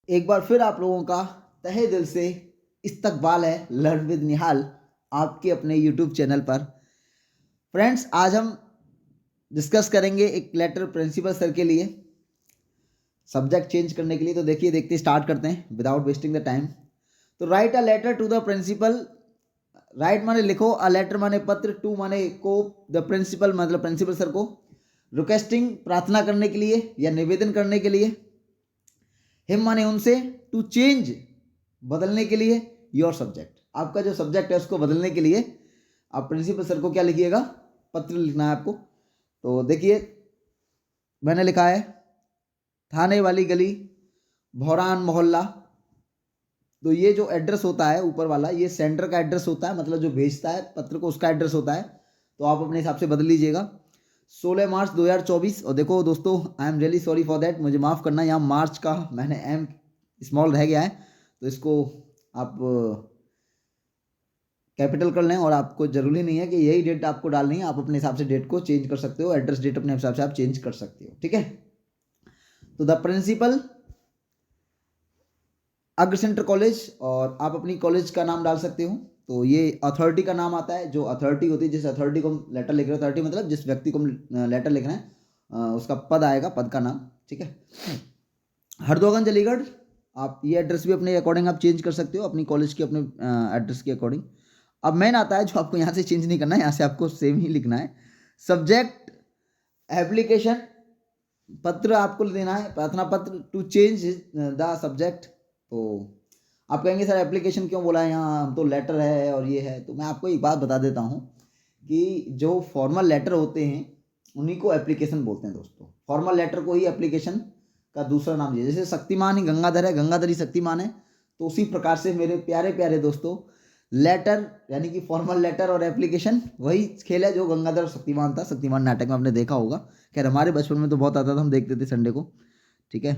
एक बार फिर आप लोगों का तहे दिल से इस्तकबाल है लर्न विद निहाल आपके अपने यूट्यूब चैनल पर। फ्रेंड्स, आज हम डिस्कस करेंगे एक लेटर प्रिंसिपल सर के लिए सब्जेक्ट चेंज करने के लिए। तो देखिए देखते स्टार्ट करते हैं विदाउट वेस्टिंग द टाइम। तो write a letter to the principal. Write माने लिखो, अ लेटर माने पत्र, टू माने को, द प्रिंसिपल मतलब प्रिंसिपल सर को, रिक्वेस्टिंग प्रार्थना करने के लिए या निवेदन करने के लिए, हिम माने उनसे, टू चेंज बदलने के लिए, योर सब्जेक्ट आपका जो सब्जेक्ट है उसको बदलने के लिए आप प्रिंसिपल सर को क्या लिखिएगा, पत्र लिखना है आपको। तो देखिए मैंने लिखा है थाने वाली गली, भौरान मोहल्ला। तो ये जो एड्रेस होता है ऊपर वाला, ये सेंटर का एड्रेस होता है, मतलब जो भेजता है पत्र को उसका एड्रेस होता है। तो आप अपने हिसाब से बदल लीजिएगा। 16 मार्च 2024। और देखो दोस्तों, I am really sorry for that, मुझे माफ़ करना, यहाँ मार्च का मैंने एम स्मॉल रह गया है, तो इसको आप कैपिटल कर लें। और आपको जरूरी नहीं है कि यही डेट आपको डालनी है, आप अपने हिसाब से डेट को चेंज कर सकते हो, एड्रेस डेट अपने हिसाब से आप चेंज कर सकते हो, ठीक है। तो द प्रिंसिपल अग्र सेंटर कॉलेज, और आप अपनी कॉलेज का नाम डाल सकते हो। तो ये अथॉरिटी का नाम आता है, जो अथॉरिटी होती है, जिस अथॉरिटी को हम लेटर लिख रहे हैं, अथॉरिटी मतलब जिस व्यक्ति को हम लेटर लिख रहे हैं उसका पद आएगा, पद का नाम, ठीक है। हरदोगंज अलीगढ़। आप ये एड्रेस भी अपने अकॉर्डिंग आप चेंज कर सकते हो, अपनी कॉलेज के अपने एड्रेस के अकॉर्डिंग। अब मेन आता है जो आपको यहाँ से चेंज नहीं करना है, यहाँ से आपको सेम ही लिखना है। सब्जेक्ट एप्लीकेशन, पत्र आपको देना है, प्रार्थना पत्र, टू चेंज द सब्जेक्ट। तो आप कहेंगे सर एप्लीकेशन क्यों बोला है यहाँ, हम तो लेटर है और ये है। तो मैं आपको एक बात बता देता हूँ कि जो फॉर्मल लेटर होते हैं उन्हीं को एप्लीकेशन बोलते हैं दोस्तों। फॉर्मल लेटर को ही एप्लीकेशन का दूसरा नाम दिया, जैसे शक्तिमान ही गंगाधर है, गंगाधर ही शक्तिमान है। तो उसी प्रकार से मेरे प्यारे प्यारे दोस्तों, लेटर यानी कि फॉर्मल लेटर और एप्लीकेशन वही खेल है जो गंगाधर और शक्तिमान था। शक्तिमान नाटक में आपने देखा होगा, खैर हमारे बचपन में तो बहुत आता था, हम देखते थे संडे को, ठीक है।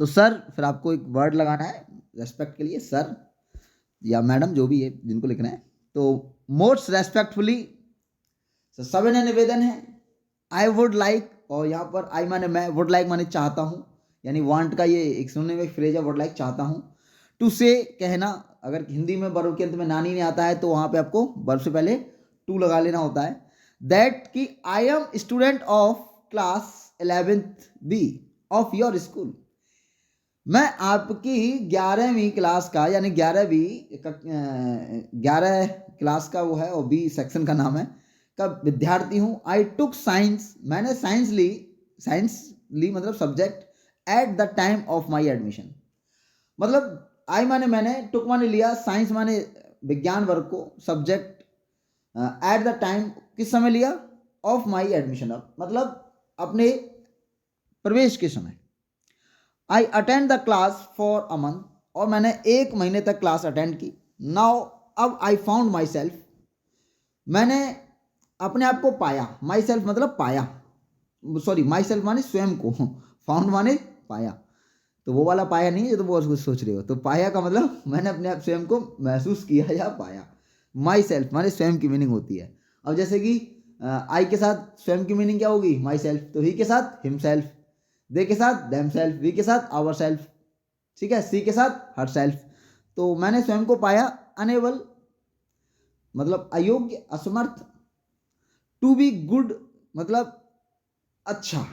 तो सर, फिर आपको एक वर्ड लगाना है रेस्पेक्ट के लिए, सर या मैडम जो भी है जिनको लिखना है। तो मोस्ट रेस्पेक्टफुली, सविनय निवेदन है, आई वुड लाइक, और यहाँ पर आई माने मैं, वुड लाइक माने चाहता हूँ, यानी वांट का ये एक सुनने में एक फ्रेज है, वुड लाइक चाहता हूँ। टू से कहना, अगर हिंदी में वर्ब के अंत में नानी नहीं आता है तो वहाँ पे आपको वर्ब से पहले टू लगा लेना होता है। दैट कि I am student of class 11th B of your school. मैं आपकी 11वीं क्लास का, यानी 11 क्लास का वो है, और बी सेक्शन का नाम है, का विद्यार्थी हूँ। आई टुक साइंस, मैंने साइंस ली, साइंस ली मतलब subject at the time of my admission. मतलब आई माने मैंने, टुक माने लिया, साइंस माने विज्ञान वर्ग को, सब्जेक्ट एट द टाइम किस समय लिया, ऑफ माई एडमिशन, मतलब अपने प्रवेश के समय। I attend the class for a month, और मैंने 1 महीने तक क्लास अटेंड की। नाउ अब आई फाउंड माई सेल्फ, मैंने अपने आप को पाया, माई सेल्फ मतलब पाया, सॉरी माई सेल्फ माने स्वयं को, फाउंड माने पाया, तो वो वाला पाया नहीं है जो तो बहुत कुछ सोच रहे हो। तो पाया का मतलब मैंने अपने आप स्वयं को महसूस किया या पाया। माई सेल्फ माने स्वयं की मीनिंग होती है। अब जैसे कि आई के साथ स्वयं की मीनिंग क्या होगी, माई सेल्फ, तो ही के साथ हिमसेल्फ, दे के साथ देम सेल्फ, वी के साथ आवर सेल्फ, ठीक है, सी के साथ हर सेल्फ। तो मैंने स्वयं को पाया अनेबल मतलब अयोग्य, असमर्थ, टू बी गुड मतलब अच्छा,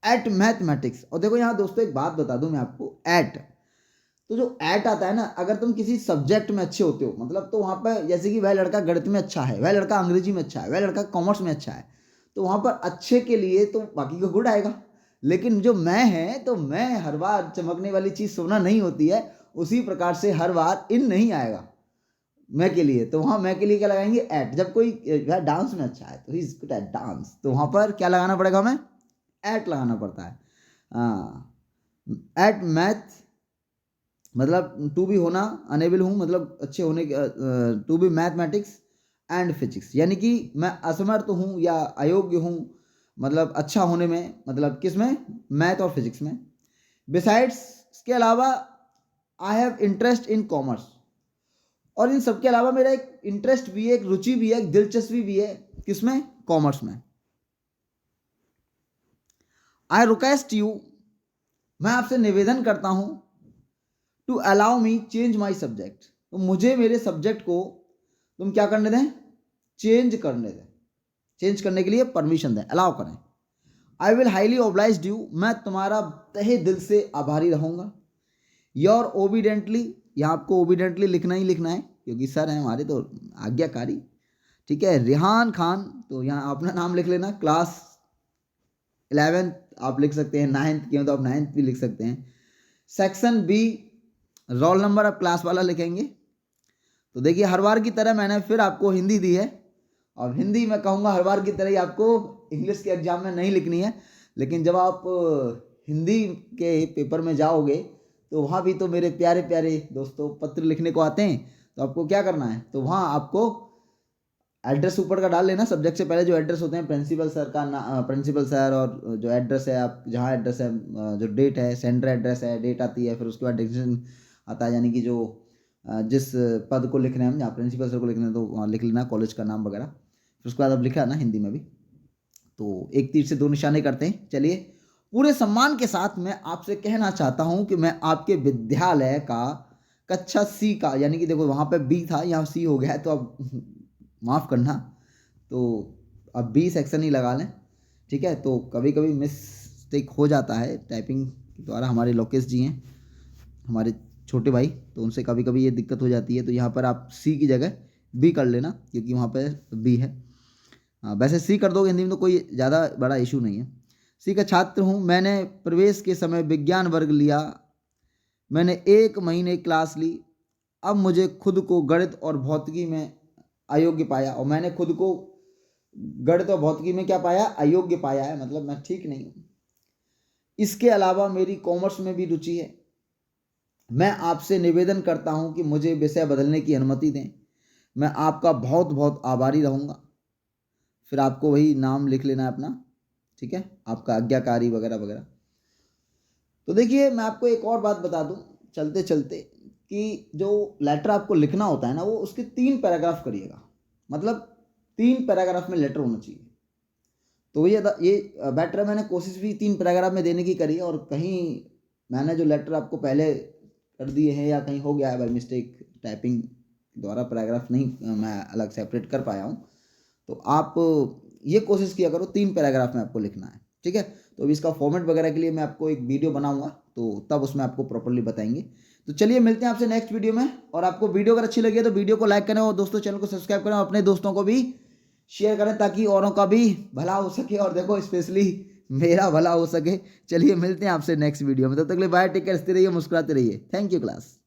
एट मैथमेटिक्स। और देखो यहाँ दोस्तों एक बात बता दूं मैं आपको, एट, तो जो एट आता है ना, अगर तुम किसी सब्जेक्ट में अच्छे होते हो, मतलब तो वहाँ पर जैसे कि वह लड़का गणित में अच्छा है, वह लड़का अंग्रेजी में अच्छा है, वह लड़का कॉमर्स में अच्छा है, तो वहाँ पर अच्छे के लिए तो बाकी का गुड आएगा। लेकिन जो मैं है, तो मैं हर बार चमकने वाली चीज़ सोना नहीं होती है, उसी प्रकार से हर बार इन नहीं आएगा मैं के लिए। तो वहाँ मैं के लिए क्या लगाएंगे, एट। जब कोई वह डांस में अच्छा है तो he is good at dance, तो वहाँ पर क्या लगाना पड़ेगा, हमें एट लगाना पड़ता है। हाँ, एट मैथ मतलब टू भी होना, अनेबल हूँ मतलब अच्छे होने, to be mathematics and physics, यानी कि मैं असमर्थ हूँ या अयोग्य हूँ, मतलब अच्छा होने में, मतलब किस में, मैथ और फिजिक्स में। बिसाइड्स, इसके अलावा, I have interest in commerce, और इन सबके अलावा मेरा एक इंटरेस्ट भी है, एक रुचि भी है, एक दिलचस्पी भी है, किसमें, कॉमर्स में। आई रिक्वेस्ट यू, मैं आपसे निवेदन करता हूँ, to allow me change my subject, तो मुझे मेरे सब्जेक्ट को तुम क्या करने दें, चेंज करने दें, चेंज करने के लिए परमिशन दें, अलाउ करें। I will highly obliged you, मैं तुम्हारा तहे दिल से आभारी रहूँगा। योर ओबीडेंटली, यहाँ आपको ओबीडेंटली लिखना ही लिखना है क्योंकि सर हैं हमारे तो आज्ञाकारी, ठीक है। रेहान खान, तो यहाँ अपना नाम लिख लेना, क्लास 11th आप लिख सकते हैं, 9th की हो तो आप 9th भी लिख सकते हैं। सेक्शन बी, रोल नंबर आप क्लास वाला लिखेंगे। तो देखिए हर बार की तरह मैंने फिर आपको हिंदी दी है, और हिंदी मैं कहूँगा हर बार की तरह ही आपको इंग्लिश के एग्जाम में नहीं लिखनी है, लेकिन जब आप हिंदी के पेपर में जाओगे तो वहाँ भी तो मेरे प्यारे प्यारे दोस्तों पत्र लिखने को आते हैं। तो आपको क्या करना है, तो वहाँ आपको एड्रेस ऊपर का डाल लेना, सब्जेक्ट से पहले जो एड्रेस होते हैं प्रिंसिपल सर का प्रिंसिपल सर, और जो एड्रेस है आप जहाँ एड्रेस है, जो डेट है, सेंटर एड्रेस है, डेट आती है, फिर उसके बाद डिसीजन आता है, यानी कि जो जिस पद को लिख रहे हैं हम, जहाँ प्रिंसिपल सर को लिखना है तो वहाँ लिख लेना कॉलेज का नाम वगैरह। फिर उसके बाद अब लिखा है ना हिंदी में भी, तो एक तीर से दो निशाने करते हैं। चलिए, पूरे सम्मान के साथ मैं आपसे कहना चाहता हूँ कि मैं आपके विद्यालय का कक्षा सी का, यानी कि देखो वहाँ पे बी था, यहाँ सी हो गया है, तो अब माफ़ करना, तो अब बी सेक्शन ही लगा लें, ठीक है। तो कभी कभी मिस्टेक हो जाता है टाइपिंग द्वारा, हमारे लोकेश जी हैं हमारे छोटे भाई, तो उनसे कभी कभी ये दिक्कत हो जाती है। तो यहाँ पर आप सी की जगह बी कर लेना क्योंकि वहाँ पर बी है। वैसे सी कर दोगे हिंदी में तो कोई ज़्यादा बड़ा इशू नहीं है। सी का छात्र हूँ, मैंने प्रवेश के समय विज्ञान वर्ग लिया, मैंने 1 महीने क्लास ली, अब मुझे खुद को गणित और भौतिकी में अयोग्य पाया, और मैंने खुद को गणित और भौतिकी में क्या पाया, अयोग्य पाया है, मतलब मैं ठीक नहीं हूँ। इसके अलावा मेरी कॉमर्स में भी रुचि है। मैं आपसे निवेदन करता हूँ कि मुझे विषय बदलने की अनुमति दें, मैं आपका बहुत बहुत आभारी रहूँगा। फिर आपको वही नाम लिख लेना है अपना, ठीक है, आपका आज्ञाकारी वगैरह वगैरह। तो देखिए मैं आपको एक और बात बता दूं चलते चलते, कि जो लेटर आपको लिखना होता है ना, वो उसके 3 पैराग्राफ करिएगा, मतलब 3 पैराग्राफ में लेटर होना चाहिए। तो ये बेटर है, मैंने कोशिश भी 3 पैराग्राफ में देने की करी है, और कहीं मैंने जो लेटर आपको पहले कर दिए हैं या कहीं हो गया है बाई मिस्टेक टाइपिंग द्वारा पैराग्राफ नहीं मैं अलग सेपरेट कर पाया हूँ, तो आप ये कोशिश किया करो 3 पैराग्राफ में आपको लिखना है, ठीक है। तो अभी इसका फॉर्मेट वगैरह के लिए मैं आपको एक वीडियो बनाऊंगा, तो तब उसमें आपको प्रॉपर्ली बताएंगे। तो चलिए मिलते हैं आपसे नेक्स्ट वीडियो में, और आपको वीडियो अगर अच्छी लगी है तो वीडियो को लाइक करें, और दोस्तों चैनल को सब्सक्राइब करें, और अपने दोस्तों को भी शेयर करें ताकि औरों का भी भला हो सके, और देखो स्पेशली मेरा भला हो सके। चलिए मिलते हैं आपसे नेक्स्ट वीडियो में, तब तक के लिए बाय, टेक केयर, हंसते रहिए, मुस्कुराते रहिए। Thank you class.